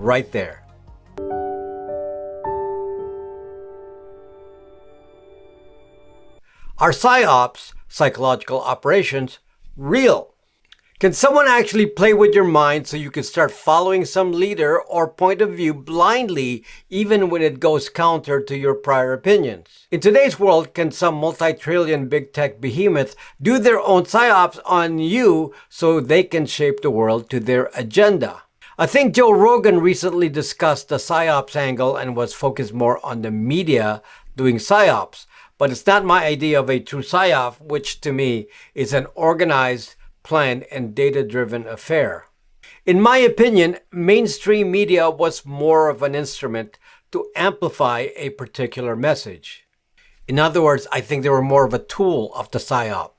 right there. Are psyops, psychological operations, real? Can someone actually play with your mind so you can start following some leader or point of view blindly even when it goes counter to your prior opinions? In today's world, can some multi-trillion big tech behemoth do their own psyops on you so they can shape the world to their agenda? I think Joe Rogan recently discussed the psyops angle and was focused more on the media doing psyops, but it's not my idea of a true psyop, which to me is an organized, planned, and data-driven affair. In my opinion, mainstream media was more of an instrument to amplify a particular message. In other words, I think they were more of a tool of the psyop.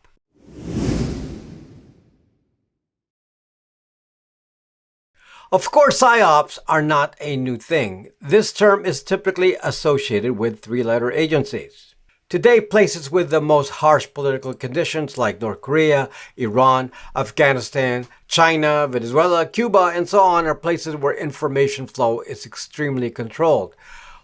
Of course, psyops are not a new thing. This term is typically associated with three-letter agencies. Today, places with the most harsh political conditions like North Korea, Iran, Afghanistan, China, Venezuela, Cuba, and so on are places where information flow is extremely controlled.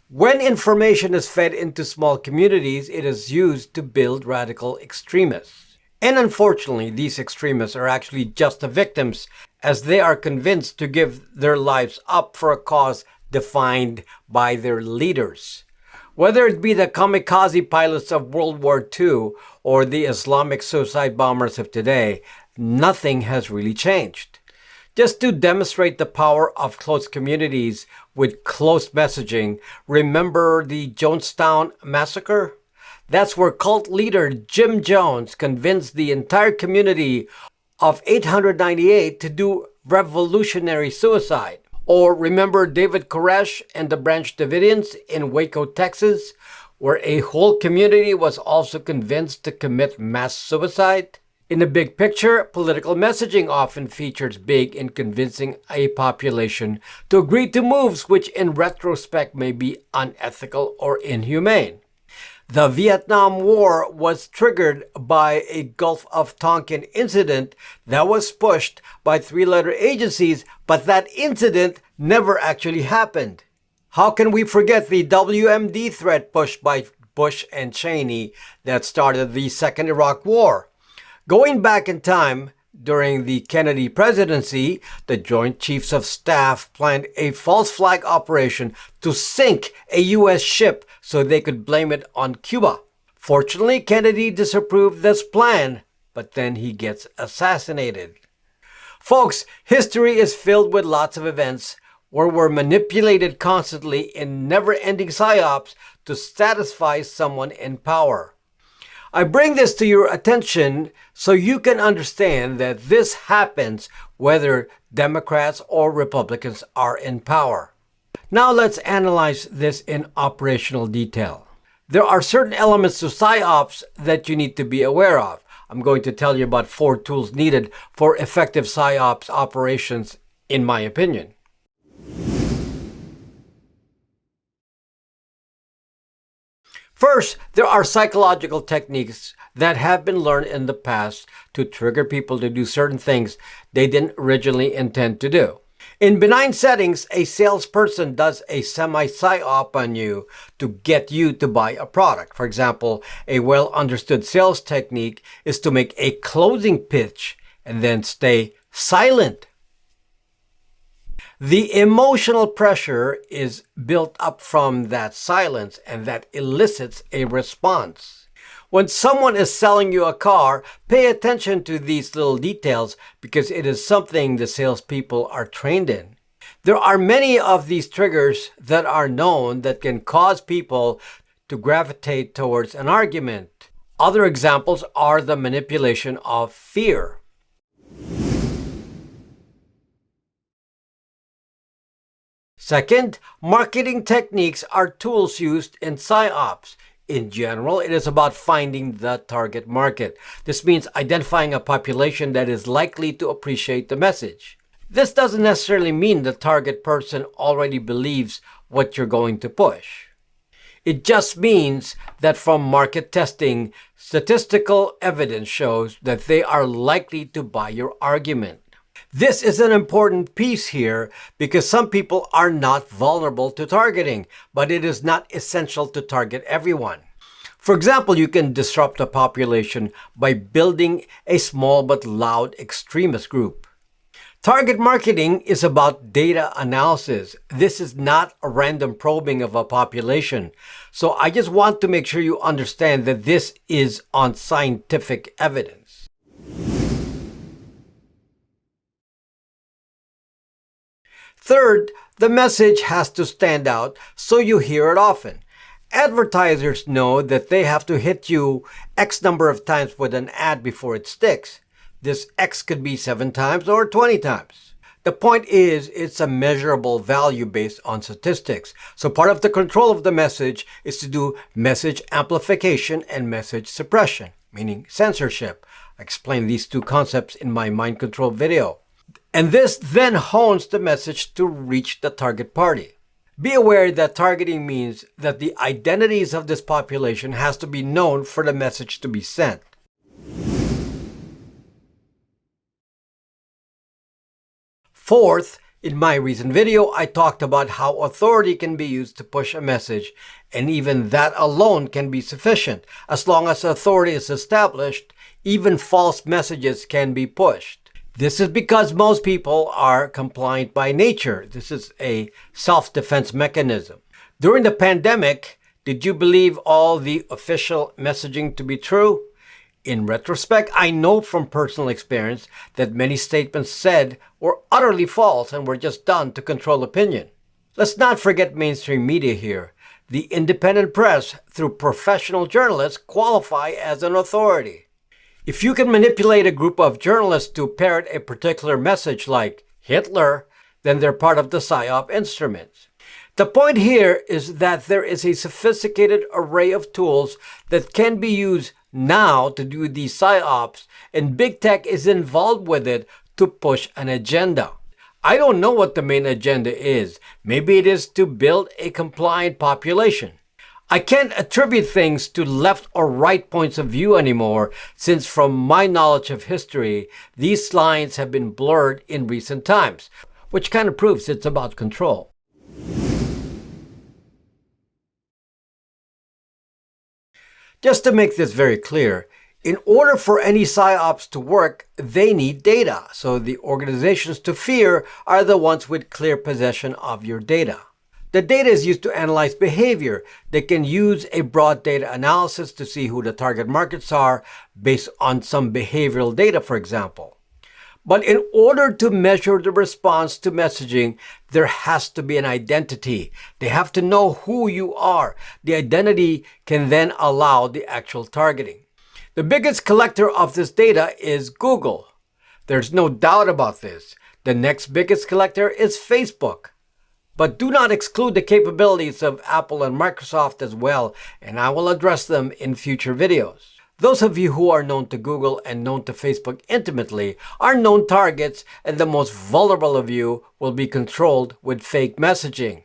When information is fed into small communities, it is used to build radical extremists. And unfortunately, these extremists are actually just the victims, as they are convinced to give their lives up for a cause defined by their leaders. Whether it be the kamikaze pilots of World War II or the Islamic suicide bombers of today, nothing has really changed. Just to demonstrate the power of close communities with close messaging, remember the Jonestown Massacre? That's where cult leader Jim Jones convinced the entire community of 898 to do revolutionary suicide. Or remember David Koresh and the Branch Davidians in Waco, Texas, where a whole community was also convinced to commit mass suicide? In the big picture, political messaging often features big in convincing a population to agree to moves which in retrospect may be unethical or inhumane. The Vietnam War was triggered by a Gulf of Tonkin incident that was pushed by three-letter agencies, but that incident never actually happened. How can we forget the WMD threat pushed by Bush and Cheney that started the Second Iraq War? Going back in time, during the Kennedy presidency, the Joint Chiefs of Staff planned a false flag operation to sink a U.S. ship so they could blame it on Cuba. Fortunately, Kennedy disapproved this plan, but then he gets assassinated. Folks, history is filled with lots of events where we're manipulated constantly in never-ending psyops to satisfy someone in power. I bring this to your attention so you can understand that this happens whether Democrats or Republicans are in power. Now let's analyze this in operational detail. There are certain elements to psyops that you need to be aware of. I'm going to tell you about 4 tools needed for effective psyops operations, in my opinion. First, there are psychological techniques that have been learned in the past to trigger people to do certain things they didn't originally intend to do. In benign settings, a salesperson does a semi-psy-op on you to get you to buy a product. For example, a well-understood sales technique is to make a closing pitch and then stay silent. The emotional pressure is built up from that silence, and that elicits a response. When someone is selling you a car, pay attention to these little details because it is something the salespeople are trained in. There are many of these triggers that are known that can cause people to gravitate towards an argument. Other examples are the manipulation of fear. Second, marketing techniques are tools used in psyops. In general, it is about finding the target market. This means identifying a population that is likely to appreciate the message. This doesn't necessarily mean the target person already believes what you're going to push. It just means that from market testing, statistical evidence shows that they are likely to buy your argument. This is an important piece here because some people are not vulnerable to targeting, but it is not essential to target everyone. For example, you can disrupt a population by building a small but loud extremist group. Target marketing is about data analysis. This is not a random probing of a population. So I just want to make sure you understand that this is on scientific evidence. Third, the message has to stand out so you hear it often. Advertisers know that they have to hit you X number of times with an ad before it sticks. This X could be 7 times or 20 times. The point is, it's a measurable value based on statistics. So part of the control of the message is to do message amplification and message suppression, meaning censorship. I explained these two concepts in my mind control video. And this then hones the message to reach the target party. Be aware that targeting means that the identities of this population has to be known for the message to be sent. Fourth, in my recent video, I talked about how authority can be used to push a message, and even that alone can be sufficient. As long as authority is established, even false messages can be pushed. This is because most people are compliant by nature. This is a self-defense mechanism. During the pandemic, did you believe all the official messaging to be true? In retrospect, I know from personal experience that many statements said were utterly false and were just done to control opinion. Let's not forget mainstream media here. The independent press, through professional journalists, qualify as an authority. If you can manipulate a group of journalists to parrot a particular message like Hitler, then they're part of the psy-op instruments. The point here is that there is a sophisticated array of tools that can be used now to do these psy-ops, and big tech is involved with it to push an agenda. I don't know what the main agenda is. Maybe it is to build a compliant population. I can't attribute things to left or right points of view anymore, since from my knowledge of history, these lines have been blurred in recent times, which kind of proves it's about control. Just to make this very clear, in order for any psy-ops to work, they need data. So the organizations to fear are the ones with clear possession of your data. The data is used to analyze behavior. They can use a broad data analysis to see who the target markets are based on some behavioral data, for example. But in order to measure the response to messaging, there has to be an identity. They have to know who you are. The identity can then allow the actual targeting. The biggest collector of this data is Google. There's no doubt about this. The next biggest collector is Facebook. But do not exclude the capabilities of Apple and Microsoft as well, and I will address them in future videos. Those of you who are known to Google and known to Facebook intimately are known targets, and the most vulnerable of you will be controlled with fake messaging.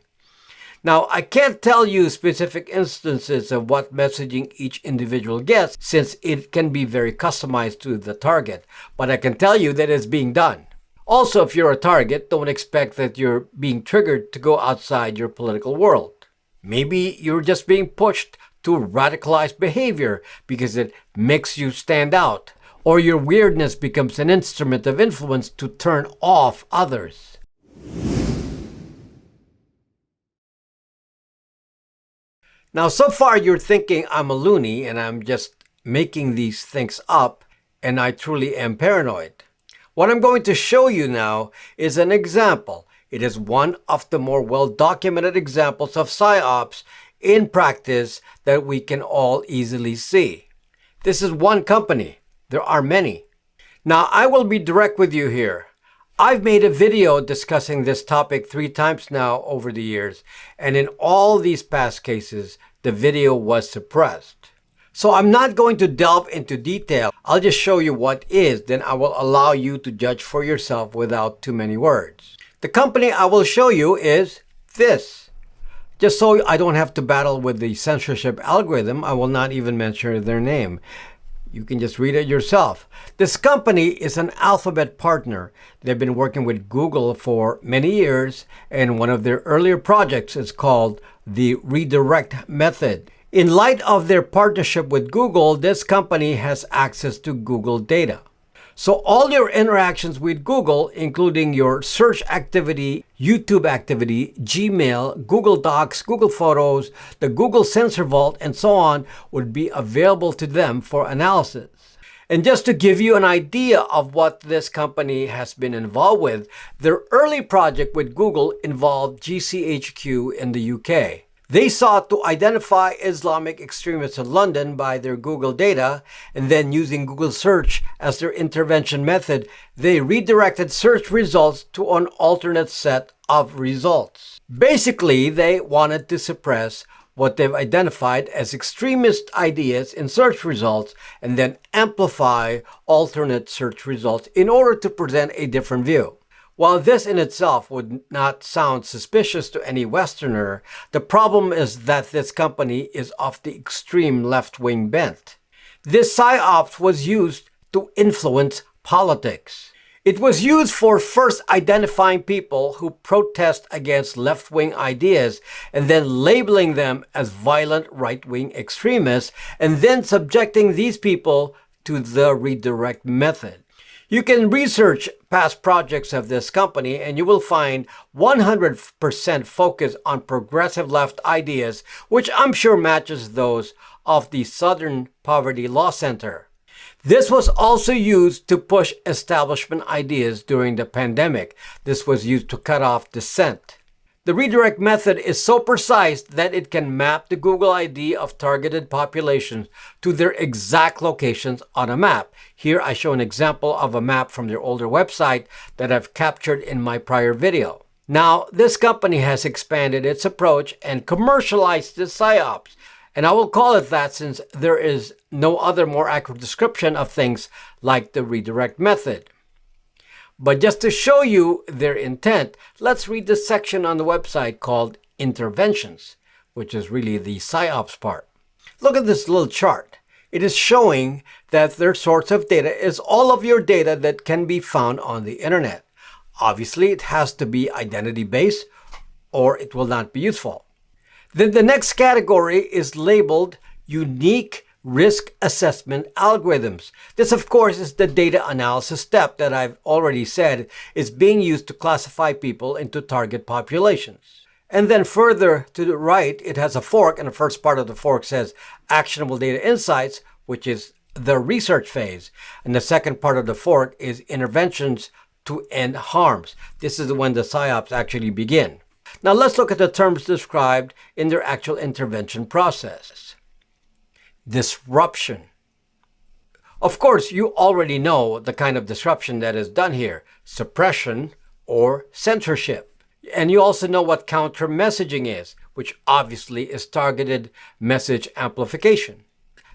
Now, I can't tell you specific instances of what messaging each individual gets, since it can be very customized to the target, but I can tell you that it's being done. Also, if you're a target, don't expect that you're being triggered to go outside your political world. Maybe you're just being pushed to radicalized behavior because it makes you stand out, or your weirdness becomes an instrument of influence to turn off others. Now, so far you're thinking I'm a loony and I'm just making these things up, and I truly am paranoid. What I'm going to show you now is an example. It is one of the more well-documented examples of psy-ops in practice that we can all easily see. This is one company. There are many. Now, I will be direct with you here. I've made a video discussing this topic 3 times now over the years, and in all these past cases, the video was suppressed. So I'm not going to delve into detail. I'll just show you what is, then I will allow you to judge for yourself without too many words. The company I will show you is this. Just so I don't have to battle with the censorship algorithm, I will not even mention their name. You can just read it yourself. This company is an Alphabet partner. They've been working with Google for many years, and one of their earlier projects is called the redirect method. In light of their partnership with Google, this company has access to Google data. So all your interactions with Google, including your search activity, YouTube activity, Gmail, Google Docs, Google Photos, the Google Sensor Vault, and so on, would be available to them for analysis. And just to give you an idea of what this company has been involved with, their early project with Google involved GCHQ in the UK. They sought to identify Islamic extremists in London by their Google data, and then using Google search as their intervention method, they redirected search results to an alternate set of results. Basically, they wanted to suppress what they've identified as extremist ideas in search results and then amplify alternate search results in order to present a different view. While this in itself would not sound suspicious to any Westerner, the problem is that this company is of the extreme left-wing bent. This psy-op was used to influence politics. It was used for first identifying people who protest against left-wing ideas and then labeling them as violent right-wing extremists and then subjecting these people to the redirect method. You can research past projects of this company and you will find 100% focus on progressive left ideas, which I'm sure matches those of the Southern Poverty Law Center. This was also used to push establishment ideas during the pandemic. This was used to cut off dissent. The redirect method is so precise that it can map the Google ID of targeted populations to their exact locations on a map. Here I show an example of a map from their older website that I've captured in my prior video. Now, this company has expanded its approach and commercialized this psy-ops. And I will call it that since there is no other more accurate description of things like the redirect method. But just to show you their intent, let's read the section on the website called Interventions, which is really the psy-ops part. Look at this little chart. It is showing that their source of data is all of your data that can be found on the internet. Obviously, it has to be identity-based or it will not be useful. Then the next category is labeled Unique Risk Assessment Algorithms. This, of course, is the data analysis step that I've already said is being used to classify people into target populations. And then further to the right, it has a fork, and the first part of the fork says Actionable Data Insights, which is the research phase. And the second part of the fork is Interventions to End Harms. This is when the psy-ops actually begin. Now let's look at the terms described in their actual intervention process. Disruption. Of course, you already know the kind of disruption that is done here, suppression or censorship. And you also know what counter-messaging is, which obviously is targeted message amplification.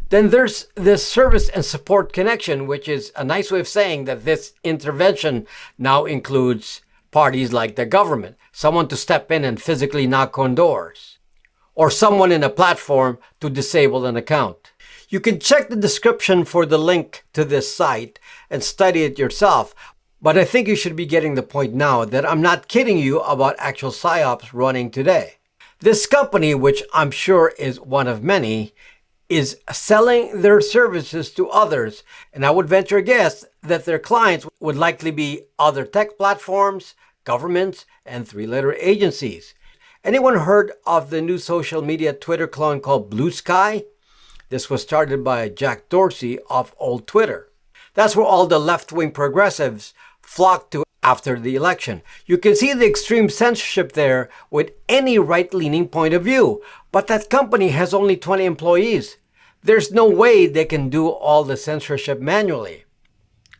Then there's this service and support connection, which is a nice way of saying that this intervention now includes parties like the government, someone to step in and physically knock on doors, or someone in a platform to disable an account. You can check the description for the link to this site and study it yourself, but I think you should be getting the point now that I'm not kidding you about actual psy-ops running today. This company, which I'm sure is one of many, is selling their services to others, and I would venture a guess that their clients would likely be other tech platforms, governments, and three-letter agencies. Anyone heard of the new social media Twitter clone called Blue Sky? This was started by Jack Dorsey of old Twitter. That's where all the left-wing progressives flocked to after the election. You can see the extreme censorship there with any right-leaning point of view. But that company has only 20 employees. There's no way they can do all the censorship manually.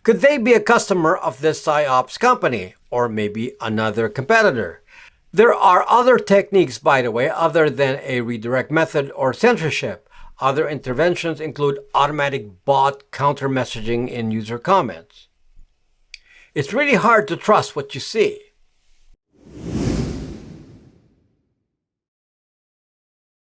Could they be a customer of this psy-ops company, or maybe another competitor? There are other techniques, by the way, other than a redirect method or censorship. Other interventions include automatic bot counter-messaging in user comments. It's really hard to trust what you see.